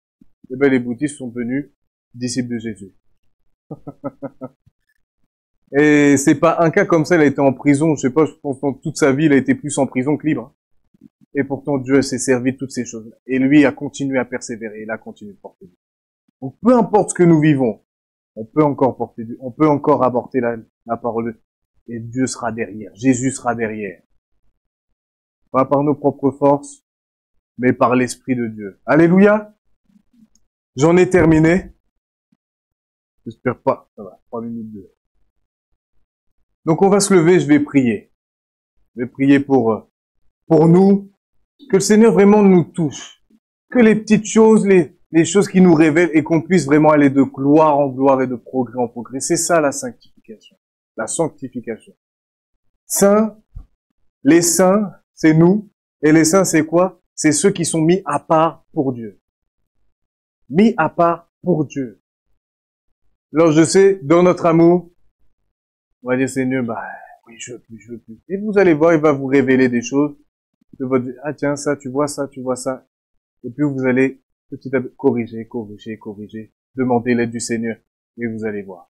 Eh ben, les bouddhistes sont devenus disciples de Jésus. Et c'est pas un cas comme ça, il a été en prison, je sais pas, je pense que toute sa vie, il a été plus en prison que libre. Et pourtant, Dieu s'est servi de toutes ces choses-là. Et lui a continué à persévérer, il a continué de porter Dieu. Donc, peu importe ce que nous vivons, on peut encore porter Dieu, on peut encore apporter la parole de Dieu. Et Dieu sera derrière, Jésus sera derrière. Pas par nos propres forces, mais par l'Esprit de Dieu. Alléluia! J'en ai terminé. J'espère pas. Ça va, 3 minutes de... Donc on va se lever, je vais prier. Je vais prier pour nous, que le Seigneur vraiment nous touche. Que les petites choses, les choses qui nous révèlent et qu'on puisse vraiment aller de gloire en gloire et de progrès en progrès. C'est ça la sanctification. La sanctification. Saints, les saints, c'est nous. Et les saints, c'est quoi? C'est ceux qui sont mis à part pour Dieu. Mis à part pour Dieu. Alors je sais, dans notre amour, on va dire Seigneur, oui, je veux plus. Et vous allez voir, il va vous révéler des choses de votre vie. Ah tiens, ça, tu vois ça. Et puis vous allez petit à petit corriger, demander l'aide du Seigneur. Et vous allez voir.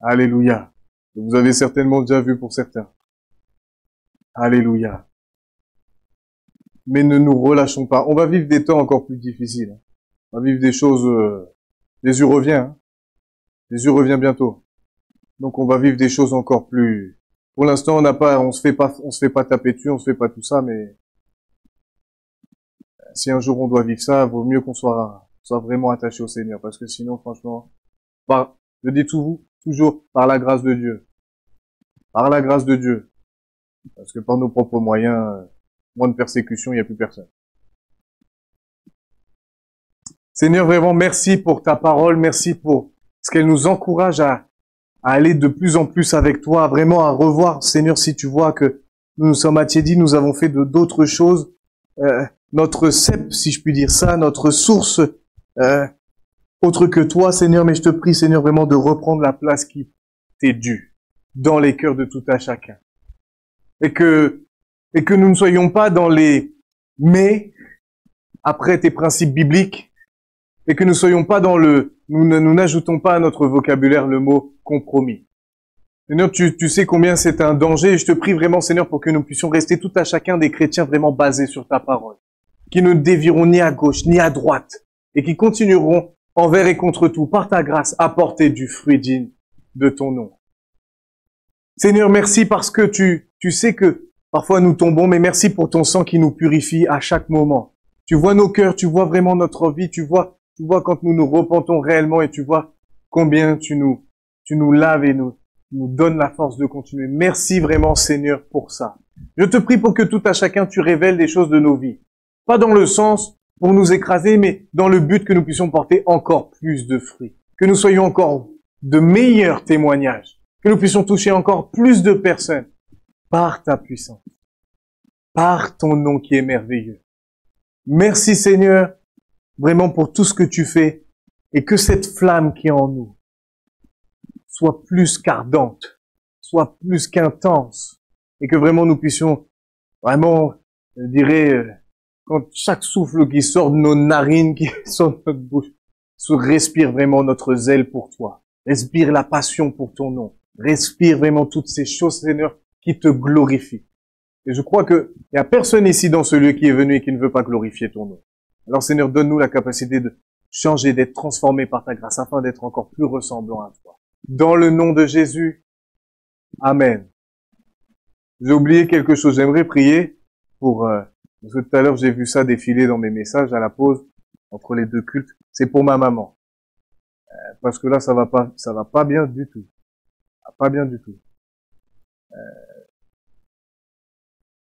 Alléluia. Vous avez certainement déjà vu pour certains. Alléluia. Mais ne nous relâchons pas. On va vivre des temps encore plus difficiles. On va vivre des choses... Jésus revient. Hein. Jésus revient bientôt. Donc on va vivre des choses encore plus... Pour l'instant, on se fait pas taper dessus, on se fait pas tout ça, mais si un jour on doit vivre ça, vaut mieux qu'on soit vraiment attaché au Seigneur, parce que sinon, franchement, je dis toujours par la grâce de Dieu. Par la grâce de Dieu. Parce que par nos propres moyens, moins de persécution, il n'y a plus personne. Seigneur, vraiment, merci pour ta parole, merci pour ce qu'elle nous encourage à aller de plus en plus avec toi, vraiment à revoir, Seigneur, si tu vois que nous sommes attiédis, nous avons fait d'autres choses, notre cep, si je puis dire ça, notre source, autre que toi, Seigneur, mais je te prie, Seigneur, vraiment de reprendre la place qui t'est due dans les cœurs de tout un chacun. Et que et que nous ne soyons pas dans les mais après tes principes bibliques, et que nous ne soyons pas dans nous n'ajoutons pas à notre vocabulaire le mot compromis. Seigneur, tu sais combien c'est un danger, et je te prie vraiment, Seigneur, pour que nous puissions rester tout à chacun des chrétiens vraiment basés sur ta parole, qui ne dévieront ni à gauche ni à droite, et qui continueront envers et contre tout, par ta grâce, à porter du fruit digne de ton nom. Seigneur, merci parce que tu sais que parfois nous tombons, mais merci pour ton sang qui nous purifie à chaque moment. Tu vois nos cœurs, tu vois vraiment notre vie, tu vois quand nous nous repentons réellement et tu vois combien tu nous laves et nous donnes la force de continuer. Merci vraiment, Seigneur, pour ça. Je te prie pour que tout à chacun tu révèles des choses de nos vies. Pas dans le sens pour nous écraser, mais dans le but que nous puissions porter encore plus de fruits. Que nous soyons encore de meilleurs témoignages. Que nous puissions toucher encore plus de personnes par ta puissance. Par ton nom qui est merveilleux. Merci Seigneur, vraiment pour tout ce que tu fais et que cette flamme qui est en nous soit plus qu'ardente, soit plus qu'intense et que vraiment nous puissions vraiment, je dirais, quand chaque souffle qui sort de nos narines, qui sort de notre bouche, se respire vraiment notre zèle pour toi. Respire la passion pour ton nom. Respire vraiment toutes ces choses, Seigneur, qui te glorifient. Et je crois qu'il n'y a personne ici dans ce lieu qui est venu et qui ne veut pas glorifier ton nom. Alors Seigneur, donne-nous la capacité de changer, d'être transformé par ta grâce, afin d'être encore plus ressemblant à toi. Dans le nom de Jésus, Amen. J'ai oublié quelque chose, j'aimerais prier pour... parce que tout à l'heure, j'ai vu ça défiler dans mes messages à la pause, entre les deux cultes. C'est pour ma maman. Parce que là, ça va pas bien du tout. Pas bien du tout.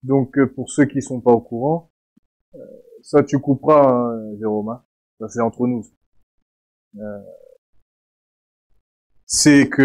Donc, pour ceux qui sont pas au courant, ça tu couperas, hein, Jérôme. Hein. Ça c'est entre nous. C'est que